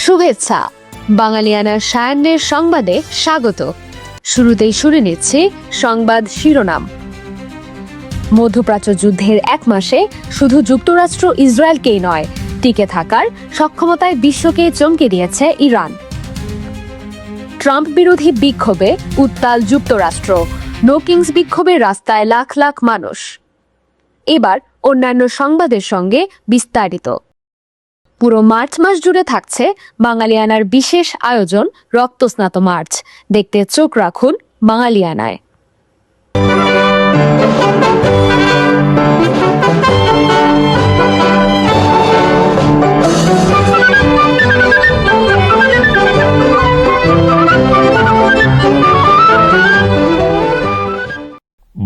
শুভেচ্ছা। বাঙালিয়ানার সায়ান্নের সংবাদে স্বাগত। শুরুতেই শুনে নিচ্ছি সংবাদ শিরোনাম। মধ্যপ্রাচ্য যুদ্ধের এক মাসে শুধু যুক্তরাষ্ট্র ইসরায়েলকেই নয়, টিকে থাকার সক্ষমতায় বিশ্বকে চমকে দিয়েছে ইরান। ট্রাম্প বিরোধী বিক্ষোভে উত্তাল যুক্তরাষ্ট্র, নো কিংস বিক্ষোভে রাস্তায় লাখ লাখ মানুষ। এবার অন্যান্য সংবাদের সঙ্গে বিস্তারিত। পুরো মার্চ মাস জুড়ে থাকছে বাঙালিয়ানার বিশেষ আয়োজন রক্তস্নাত মার্চ। দেখতে চোখ রাখুন বাঙালিয়ানায়।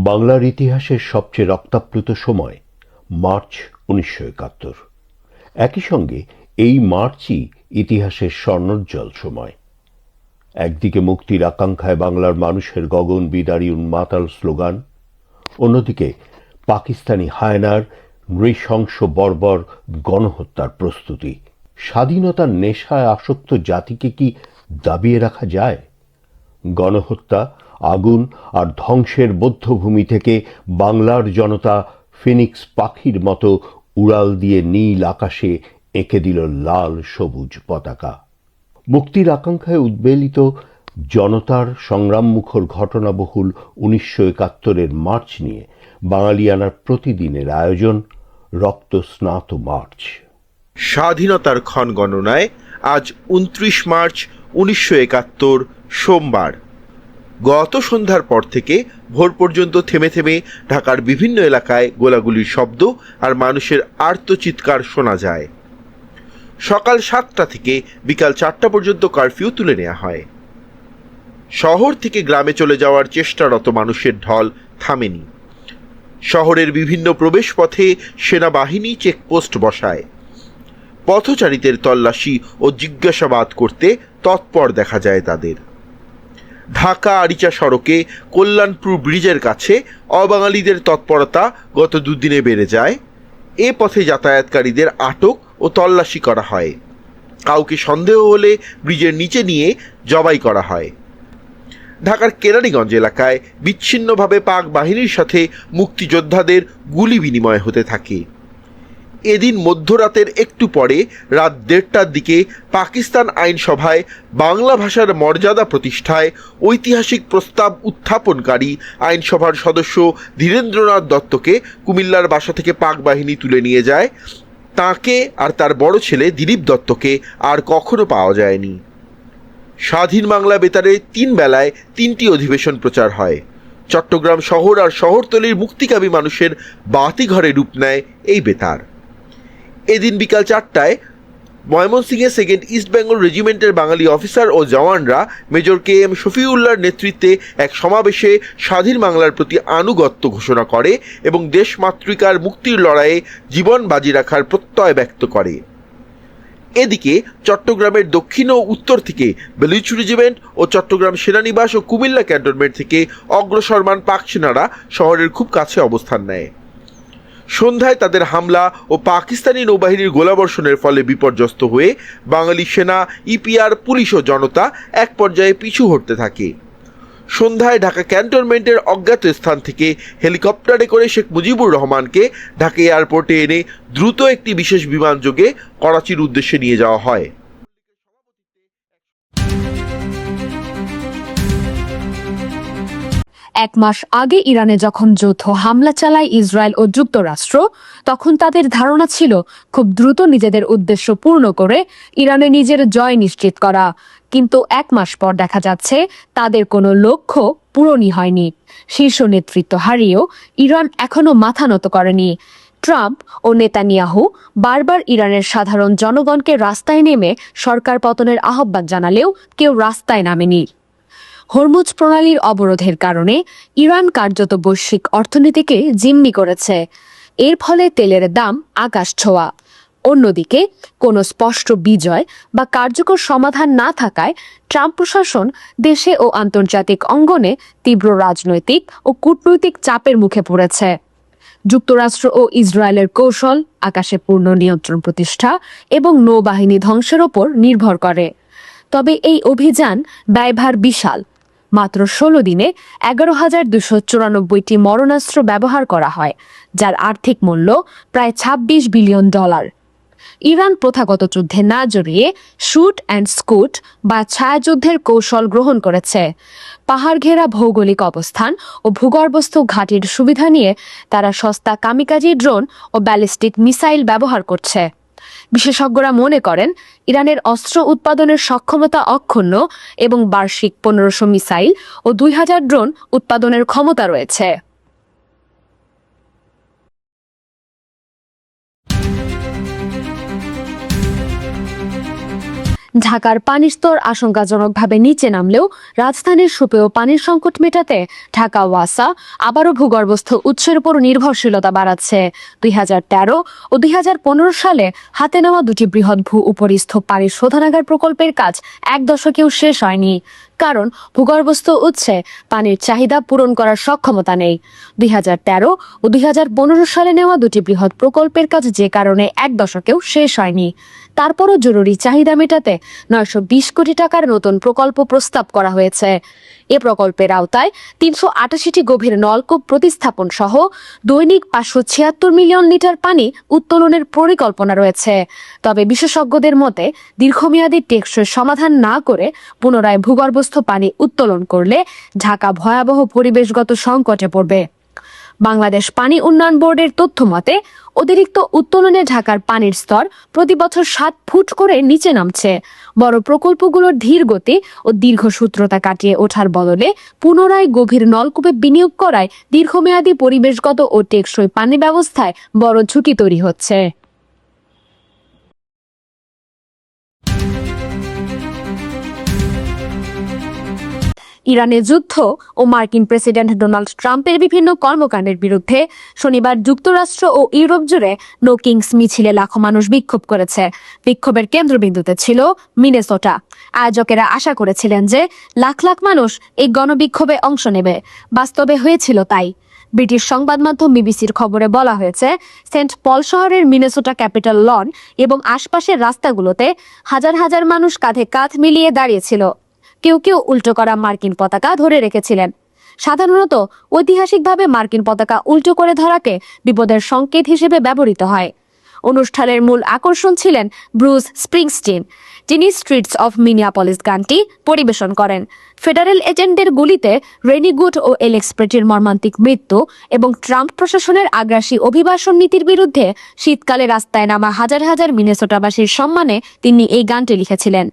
বাংলার ইতিহাসের সবচেয়ে রক্তাপ্লুত সময় মার্চ 1971। একই সঙ্গে এই মার্চই ইতিহাসের স্বর্ণোজ্জ্বল সময়। একদিকে মুক্তির আকাঙ্ক্ষায় বাংলার মানুষের গগন বিদারী উন্মাতাল স্লোগান, অন্যদিকে পাকিস্তানি হায়নার নৃশংস বর্বর গণহত্যার প্রস্তুতি। স্বাধীনতার নেশায় আসক্ত জাতিকে কি দাবিয়ে রাখা যায়? গণহত্যা, আগুন আর ধ্বংসের বধ্যভূমি থেকে বাংলার জনতা ফিনিক্স পাখির মতো উড়াল দিয়ে নীল আকাশে এঁকে দিল লাল সবুজ পতাকা। মুক্তির আকাঙ্ক্ষায় উদ্বেলিত জনতার সংগ্রামমুখর ঘটনাবহুল 1971-এর মার্চ নিয়ে বাঙালিয়ানার প্রতিদিনের আয়োজন রক্তস্নাত মার্চ। স্বাধীনতার ক্ষণ গণনায় আজ 29 মার্চ 1971 সোমবার। গত সন্ধ্যার পর থেকে ভোর পর্যন্ত থেমে থেমে ঢাকার বিভিন্ন এলাকায় গোলাগুলির শব্দ আর মানুষের আর্তচিৎকার শোনা যায়। সকাল 7টা থেকে বিকাল 4টা পর্যন্ত কারফিউ তুলে নেওয়া হয়। শহর থেকে গ্রামে চলে যাওয়ার চেষ্টারত মানুষের ঢল থামেনি। শহরের বিভিন্ন প্রবেশ পথে সেনাবাহিনী চেকপোস্ট বসায়। পথচারীদের তল্লাশি ও জিজ্ঞাসাবাদ করতে তৎপর দেখা যায় তাদের। ঢাকা আরিচা সড়কে কল্যাণপুর ব্রিজের কাছে অবাঙালিদের তৎপরতা গত দুদিনে বেড়ে যায়। এ পথে যাতায়াতকারীদের আটক ও তল্লাশি করা হয়। কাউকে সন্দেহ হলে ব্রিজের নিচে নিয়ে জবাই করা হয়। ঢাকার কেরানীগঞ্জ এলাকায় বিচ্ছিন্নভাবে পাক বাহিনীর সাথে মুক্তিযোদ্ধাদের গুলি বিনিময় হতে থাকে। এদিন মধ্যরাতের একটু পরে রাত 1:30টার দিকে পাকিস্তান আইনসভায় বাংলা ভাষার মর্যাদা প্রতিষ্ঠায় ঐতিহাসিক প্রস্তাব উত্থাপনকারী আইনসভার সদস্য ধীরেন্দ্রনাথ দত্তকে কুমিল্লার বাসা থেকে পাক বাহিনী তুলে নিয়ে যায়। তাকে আর তার বড় ছেলে দিলীপ দত্তকে আর কখনো পাওয়া যায়নি। স্বাধীন বাংলা বেতারে 3 বেলায় 3টি অধিবেশন প্রচার হয়। চট্টগ্রাম শহর আর শহরতলির মুক্তিকামী মানুষের বাতিঘরে রূপ নেয় এই বেতার। এদিন বিকাল 4টায় ময়মনসিংহে 2nd ইস্ট বেঙ্গল রেজিমেন্টের বাঙালি অফিসার ও জওয়ানরা মেজর KM শফিউল্লাহর নেতৃত্বে এক সমাবেশে স্বাধীন বাংলার প্রতি আনুগত্য ঘোষণা করে এবং দেশমাতৃকার মুক্তির লড়াইয়ে জীবন বাজি রাখার প্রত্যয় ব্যক্ত করে। এদিকে চট্টগ্রামের দক্ষিণ ও উত্তর থেকে বেলুচ রেজিমেন্ট ও চট্টগ্রাম সেনানিবাস ও কুমিল্লা ক্যান্টনমেন্ট থেকে অগ্রসরমান পাক সেনারা শহরের খুব কাছে অবস্থান নেয়। সন্ধ্যায় তাদের হামলা ও পাকিস্তানি নৌবাহিনীর গোলাবর্ষণের ফলে বিপর্যস্ত হয়ে বাঙালি সেনা, ইপিআর, পুলিশ ও জনতা এক পর্যায়ে পিছু হটতে থাকে। সন্ধ্যায় ঢাকা ক্যান্টনমেন্টের অজ্ঞাত স্থান থেকে হেলিকপ্টারে করে শেখ মুজিবুর রহমানকে ঢাকা এয়ারপোর্টে এনে দ্রুত একটি বিশেষ বিমানযোগে করাচির উদ্দেশ্যে নিয়ে যাওয়া হয়। এক মাস আগে ইরানে যখন যৌথ হামলা চালায় ইসরায়েল ও যুক্তরাষ্ট্র, তখন তাদের ধারণা ছিল খুব দ্রুত নিজেদের উদ্দেশ্য পূর্ণ করে ইরানে নিজের জয় নিশ্চিত করা। কিন্তু 1 মাস পর দেখা যাচ্ছে তাদের কোনো লক্ষ্য পূরণই হয়নি। শীর্ষ নেতৃত্ব হারিয়েও ইরান এখনো মাথা নত করেনি। ট্রাম্প ও নেতানিয়াহু বারবার ইরানের সাধারণ জনগণকে রাস্তায় নেমে সরকার পতনের আহ্বান জানালেও কেউ রাস্তায় নামেনি। হরমুজ প্রণালীর অবরোধের কারণে ইরান কার্যত বৈশ্বিক অর্থনীতিকে জিম্মি করেছে। এর ফলে তেলের দাম আকাশ ছোঁয়া। অন্যদিকে কোনো স্পষ্ট বিজয় বা কার্যকর সমাধান না থাকায় ট্রাম্প প্রশাসন দেশে ও আন্তর্জাতিক অঙ্গনে তীব্র রাজনৈতিক ও কূটনৈতিক চাপের মুখে পড়েছে। যুক্তরাষ্ট্র ও ইসরায়েলের কৌশল, আকাশে পূর্ণ নিয়ন্ত্রণ প্রতিষ্ঠা এবং নৌবাহিনী ধ্বংসের ওপর নির্ভর করে। তবে এই অভিযান ব্যয়ভার বিশাল। মাত্র 16 দিনে 11,294টি মরণাস্ত্র ব্যবহার করা হয়, যার আর্থিক মূল্য প্রায় $26 বিলিয়ন। ইরান প্রথাগত যুদ্ধে না জড়িয়ে শুট অ্যান্ড স্কুট বা ছায়াযুদ্ধের কৌশল গ্রহণ করেছে। পাহাড় ঘেরা ভৌগোলিক অবস্থান ও ভূগর্ভস্থ ঘাঁটির সুবিধা নিয়ে তারা সস্তা কামিকাজি ড্রোন ও ব্যালিস্টিক মিসাইল ব্যবহার করছে। বিশেষজ্ঞরা মনে করেন ইরানের অস্ত্র উৎপাদনের সক্ষমতা অক্ষুণ্ণ এবং বার্ষিক 1500 মিসাইল ও 2000 ড্রোন উৎপাদনের ক্ষমতা রয়েছে। ঢাকার পানির স্তর আশঙ্কাজনকভাবে নিচে নামলেও রাজধানীর সুপেয় পানির সংকট মেটাতে ঢাকা ওয়াসা আবারও ভূগর্ভস্থ উৎসের উপর নির্ভরশীলতা বাড়াচ্ছে। 2013 ও 2015 সালে হাতে নেওয়া দুটি বৃহৎ ভূ উপরিস্থ পানি শোধনাগার প্রকল্পের কাজ এক দশকেও শেষ হয়নি, কারণ ভূগর্ভস্থ উৎসে পানির চাহিদা পূরণ করার সক্ষমতা নেই। 2013 ও 2015 সালে নেওয়া দুটি বৃহৎ প্রকল্পের কাজ যে কারণে এক দশকেও শেষ হয়নি। তারপরও জরুরি চাহিদা মেটাতে 920 কোটি টাকার নতুন প্রকল্প প্রস্তাব করা হয়েছে। এ প্রকল্পের আওতায় 388টি গভীর নলকূপ প্রতিস্থাপন সহ দৈনিক 576 মিলিয়ন লিটার পানি উত্তোলনের পরিকল্পনা রয়েছে। তবে বিশেষজ্ঞদের মতে দীর্ঘমেয়াদী টেকসই সমাধান না করে পুনরায় ভূগর্ভস্থ পানি উত্তোলন করলে ঢাকা ভয়াবহ পরিবেশগত সংকটে পড়বে। বাংলাদেশ পানি উন্নয়ন বোর্ডের তথ্য মতে অতিরিক্ত উত্তোলনে ঢাকার পানির স্তর প্রতি বছর 7 ফুট করে নিচে নামছে। বড় প্রকল্পগুলোর ধীর গতি ও দীর্ঘসূত্রতা কাটিয়ে ওঠার বদলে পুনরায় গভীর নলকূপে বিনিয়োগ করায় দীর্ঘমেয়াদী পরিবেশগত ও টেকসই পানি ব্যবস্থায় বড় ঝুঁকি তৈরি হচ্ছে। ইরানে যুদ্ধ ও মার্কিন প্রেসিডেন্ট ডোনাল্ড ট্রাম্পের বিভিন্ন কর্মকাণ্ডের বিরুদ্ধে শনিবার যুক্তরাষ্ট্র ও ইউরোপ জুড়ে নো কিংস মিছিলে লাখো মানুষ বিক্ষোভ করেছে। বিক্ষোভের কেন্দ্রবিন্দুতে ছিল মিনেসোটা। আয়োজকেরা আশা করেছিলেন যে লাখ লাখ মানুষ এই গণবিক্ষোভে অংশ নেবে। বাস্তবে হয়েছিল তাই। ব্রিটিশ সংবাদ মাধ্যম বিবিসির খবরে বলা হয়েছে, সেন্ট পল শহরের মিনেসোটা ক্যাপিটাল লন এবং আশপাশের রাস্তাগুলোতে হাজার হাজার মানুষ কাঁধে কাঁধ মিলিয়ে দাঁড়িয়েছিল। কেউ কেউ উল্টো করা মার্কিন পতাকা ধরে রেখেছিলেন। সাধারণত ঐতিহাসিকভাবে মার্কিন পতাকা উল্টো করে ধরাকে বিপদের সংকেত হিসেবে ব্যবহৃত হয়। অনুষ্ঠানের মূল আকর্ষণ ছিলেন ব্রুস স্প্রিংস্টিন, যিনি স্ট্রিটস অফ মিনিয়াপলিস গানটি পরিবেশন করেন। ফেডারেল এজেন্টদের গুলিতে রেনি গুড ও এলেক্স প্রেটির মর্মান্তিক মৃত্যু এবং ট্রাম্প প্রশাসনের আগ্রাসী অভিবাসন নীতির বিরুদ্ধে শীতকালে রাস্তায় নামা হাজার হাজার মিনেসোটাবাসীর সম্মানে তিনি এই গানটি লিখেছিলেন।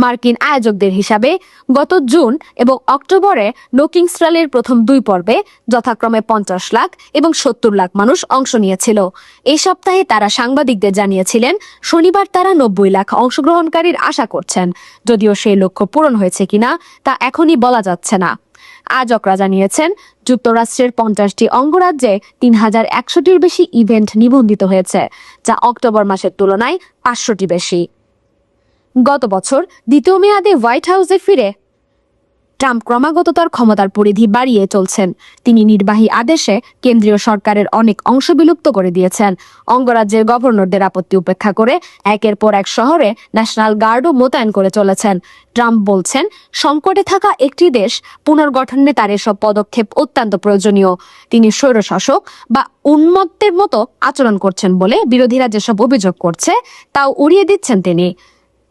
মার্কিন আয়োজকদের হিসাবে গত জুন এবং অক্টোবরে নো কিংস র্যালির প্রথম 2 পর্বে যথাক্রমে 50 লাখ এবং 70 লাখ মানুষ অংশ নিয়েছিল। এই সপ্তাহে তারা সাংবাদিকদের জানিয়েছিলেন শনিবার তারা 90 লাখ অংশগ্রহণকারীর আশা করছেন। যদিও সেই লক্ষ্য পূরণ হয়েছে কিনা তা এখনই বলা যাচ্ছে না। আয়োজকরা জানিয়েছেন যুক্তরাষ্ট্রের 50টি অঙ্গরাজ্যে 3100টির বেশি ইভেন্ট নিবন্ধিত হয়েছে, যা অক্টোবর মাসের তুলনায় 500টি বেশি। গত বছর দ্বিতীয় মেয়াদে হোয়াইট হাউসে ফিরে ট্রাম্প ক্রমাগত তার ক্ষমতার পরিধি বাড়িয়ে চলছেন। তিনি নির্বাহী আদেশে কেন্দ্রীয় সরকারের অনেক অংশ বিলুপ্ত করে দিয়েছেন। অঙ্গরাজ্যের গভর্নরদের আপত্তি উপেক্ষা করে একের পর এক শহরে ন্যাশনাল গার্ডও মোতায়েন করে চলেছেন। ট্রাম্প বলছেন, সংকটে থাকা একটি দেশ পুনর্গঠনে তার এসব পদক্ষেপ অত্যন্ত প্রয়োজনীয়। তিনি স্বৈরশাসক বা উন্মত্তের মতো আচরণ করছেন বলে বিরোধীরা যেসব অভিযোগ করছে তাও উড়িয়ে দিচ্ছেন তিনি।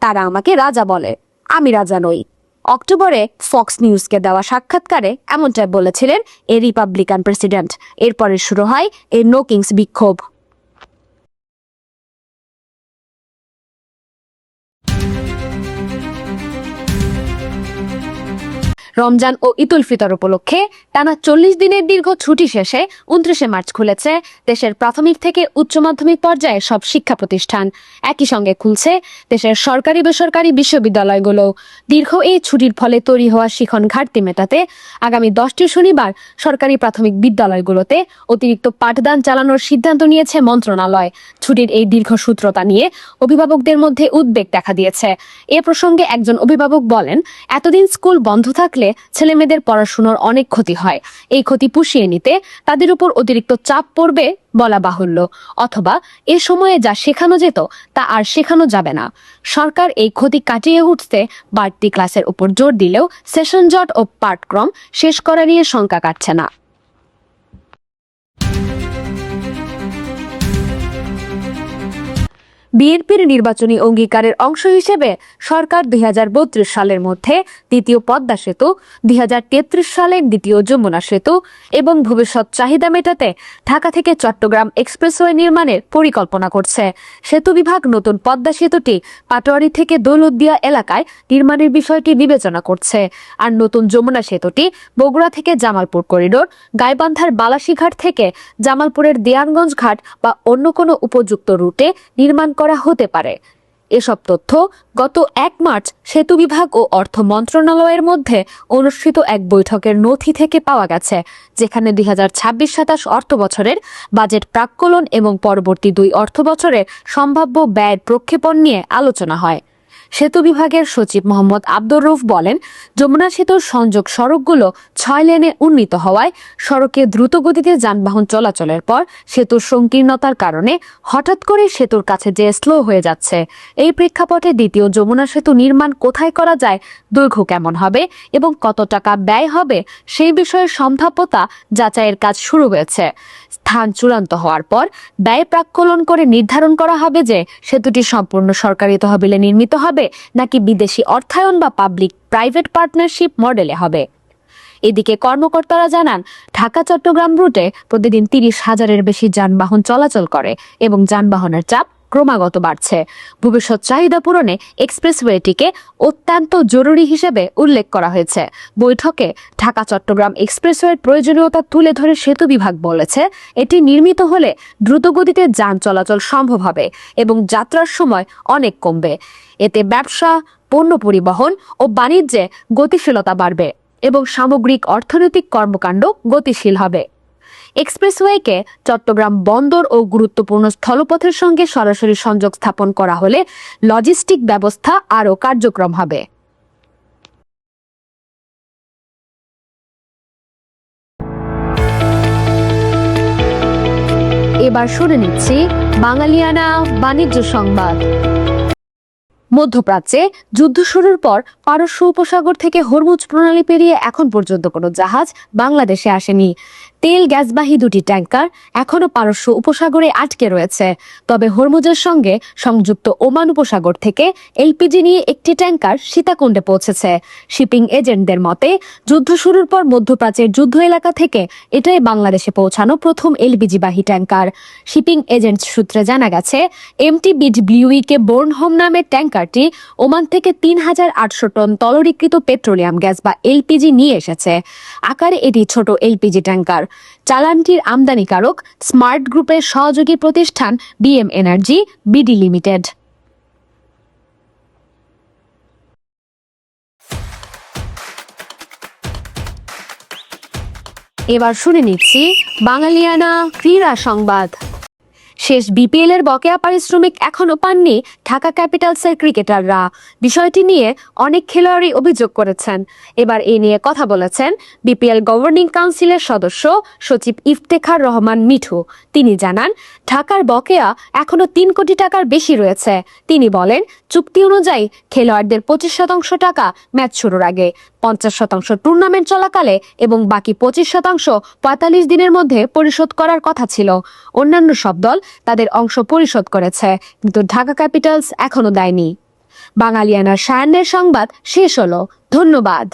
তারা আমাকে রাজা বলে, আমি রাজা নই। অক্টোবরে ফক্স নিউজকে দেওয়া সাক্ষাৎকারে এমনটাই বলেছিলেন এই রিপাবলিকান প্রেসিডেন্ট। এরপরে শুরু হয় এই নো কিংস বিক্ষোভ। রমজান ও ঈদ উল ফিতর উপলক্ষে টানা 40 দিনের দীর্ঘ ছুটি শেষে 29শে মার্চ খুলেছে দেশের প্রাথমিক থেকে উচ্চ মাধ্যমিক পর্যায়ে সব শিক্ষা প্রতিষ্ঠান। একই সঙ্গে খুলছে দেশের সরকারি বেসরকারি বিশ্ববিদ্যালয়গুলো। দীর্ঘ এই ছুটির ফলে তৈরি হওয়া শিখন ঘাটতি মেটাতে আগামী 10টি শনিবার সরকারি প্রাথমিক বিদ্যালয়গুলোতে অতিরিক্ত পাঠদান চালানোর সিদ্ধান্ত নিয়েছে মন্ত্রণালয়। ছুটির এই দীর্ঘসূত্রতা নিয়ে অভিভাবকদের মধ্যে উদ্বেগ দেখা দিয়েছে। এ প্রসঙ্গে একজন অভিভাবক বলেন, এতদিন স্কুল বন্ধ থাকলে ছেলেমেয়েদের পড়াশোনার অনেক ক্ষতি হয়। এই ক্ষতি পুষিয়ে নিতে তাদের উপর অতিরিক্ত চাপ পড়বে বলা বাহুল্য, অথবা এ সময়ে যা শেখানো যেত তা আর শেখানো যাবে না। সরকার এই ক্ষতি কাটিয়ে উঠতে বাড়তি ক্লাসের উপর জোর দিলেও সেশন জট ও পাঠক্রম শেষ করা নিয়ে শঙ্কা কাটছে না। বিএনপির নির্বাচনী অঙ্গীকারের অংশ হিসেবে সরকার 2032 সালের মধ্যে দ্বিতীয় পদ্মা সেতু, 2033 সালের দ্বিতীয় যমুনা সেতু এবং ভবিষ্যৎ চাহিদা মেটাতে ঢাকা থেকে চট্টগ্রাম এক্সপ্রেসওয়ে নির্মাণের পরিকল্পনা করছে। সেতু বিভাগ নতুন পদ্মা সেতুটি পাটোয়ারি থেকে দৌলতদিয়া এলাকায় নির্মাণের বিষয়টি বিবেচনা করছে, আর নতুন যমুনা সেতুটি বগুড়া থেকে জামালপুর করিডোর, গাইবান্ধার বালাসীঘাট থেকে জামালপুরের দেয়ানগঞ্জ ঘাট বা অন্য কোনো উপযুক্ত রুটে নির্মাণ করা হতে পারে। এসব তথ্য গত 1 মার্চ সেতু বিভাগ ও অর্থ মন্ত্রণালয়ের মধ্যে অনুষ্ঠিত এক বৈঠকের নথি থেকে পাওয়া গেছে, যেখানে 2026-27 অর্থ বছরের বাজেট প্রাক্কলন এবং পরবর্তী 2 অর্থ বছরের সম্ভাব্য ব্যয়ের প্রক্ষেপণ নিয়ে আলোচনা হয়। সেতু বিভাগের সচিব মোহাম্মদ আব্দুর রউফ বলেন, যমুনা সেতুর সংযোগ সড়কগুলো 6 লেনে উন্নীত হওয়ায় সড়কে দ্রুত গতিতে যানবাহন চলাচলের পর সেতুর সংকীর্ণতার কারণে হঠাৎ করে সেতুর কাছে যে স্লো হয়ে যাচ্ছে। এই প্রেক্ষাপটে দ্বিতীয় যমুনা সেতু নির্মাণ কোথায় করা যায়, দৈর্ঘ্য কেমন হবে এবং কত টাকা ব্যয় হবে সেই বিষয়ে সম্ভাব্যতা যাচাইয়ের কাজ শুরু হয়েছে। স্থান চূড়ান্ত হওয়ার পর ব্যয় প্রাক্কলন করে নির্ধারণ করা হবে যে সেতুটি সম্পূর্ণ সরকারি তহবিলে নির্মিত হবে নাকি বিদেশি অর্থায়ন বা পাবলিক প্রাইভেট পার্টনারশিপ মডেলে হবে। এদিকে কর্মকর্তারা জানান, ঢাকা চট্টগ্রাম রুটে প্রতিদিন 30,000-এর বেশি যানবাহন চলাচল করে এবং যানবাহনের চাপ ক্রমাগত বাড়ছে। ভবিষ্যৎ চাহিদা পূরণে এক্সপ্রেসওয়েটিকে অত্যন্ত জরুরি হিসেবে উল্লেখ করা হয়েছে। বৈঠকে ঢাকা চট্টগ্রাম এক্সপ্রেসওয়ের প্রয়োজনীয়তা তুলে ধরে সেতু বিভাগ বলেছে, এটি নির্মিত হলে দ্রুতগতিতে যান চলাচল সম্ভব হবে এবং যাত্রার সময় অনেক কমবে। এতে ব্যবসা, পণ্য পরিবহন ও বাণিজ্যে গতিশীলতা বাড়বে এবং সামগ্রিক অর্থনৈতিক কর্মকাণ্ড গতিশীল হবে। এক্সপ্রেসওয়েকে চট্টগ্রাম বন্দর ও গুরুত্বপূর্ণ স্থলপথের সঙ্গে সরাসরি সংযোগ স্থাপন করা হলে লজিস্টিক ব্যবস্থা আরও কার্যক্রম হবে। এবার শুনে নিচ্ছি বাঙালিয়ানা বাণিজ্য সংবাদ। মধ্যপ্রাচ্যে যুদ্ধ শুরুর পর পারস্য উপসাগর থেকে হরমুজ প্রণালী পেরিয়ে এখন পর্যন্ত কোনো জাহাজ বাংলাদেশে আসেনি। তেল গ্যাসবাহী 2টি ট্যাঙ্কার এখনো পারস্য উপসাগরে আটকে রয়েছে। তবে হরমুজের সঙ্গে সংযুক্ত ওমান উপসাগর থেকে এলপিজি নিয়ে একটি ট্যাঙ্কার সীতাকুণ্ডে পৌঁছেছে। শিপিং এজেন্টদের মতে, যুদ্ধ শুরুর পর মধ্যপ্রাচ্যের যুদ্ধ এলাকা থেকে এটাই বাংলাদেশে পৌঁছানো প্রথম এলপিজিবাহী ট্যাঙ্কার। শিপিং এজেন্ট সূত্রে জানা গেছে, এমটি বিডব্লিউইকে বোর্নহোম নামের ট্যাঙ্কারটি ওমান থেকে 3,800 টন তরলীকৃত পেট্রোলিয়াম গ্যাস বা এলপিজি নিয়ে এসেছে। আকারে এটি ছোট এলপিজি ট্যাঙ্কার। চালানটির আমদানিকারক স্মার্ট গ্রুপের সহযোগী প্রতিষ্ঠান বিএম এনার্জি বিডি লিমিটেড। এবার শুনে নিচ্ছি বাঙালিয়ানা ক্রীড়া সংবাদ। শেষ বিপিএল এর বকেয়া পারিশ্রমিক এখনো পাননি ঢাকা ক্যাপিটালসের ক্রিকেটাররা। বিষয়টি নিয়ে অনেক খেলোয়াড়ই অভিযোগ করেছেন। এবার এই নিয়ে কথা বলেছেন বিপিএল গভর্নিং কাউন্সিলের সদস্য সচিব ইফতেখার রহমান মিঠু। তিনি জানান, ঢাকার বকেয়া এখনো 3 কোটি টাকার বেশি রয়েছে। তিনি বলেন, চুক্তি অনুযায়ী খেলোয়াড়দের 25% টাকা ম্যাচ শুরুর আগে, 50% টুর্নামেন্ট চলাকালে এবং বাকি 25% 45 দিনের মধ্যে পরিশোধ করার কথা ছিল। অন্যান্য সব দল তাদের অংশ পরিশোধ করেছে, কিন্তু ঢাকা ক্যাপিটালস এখনো দেয়নি। বাঙালিয়ানার সায়ান্নের সংবাদ শেষ হলো। ধন্যবাদ।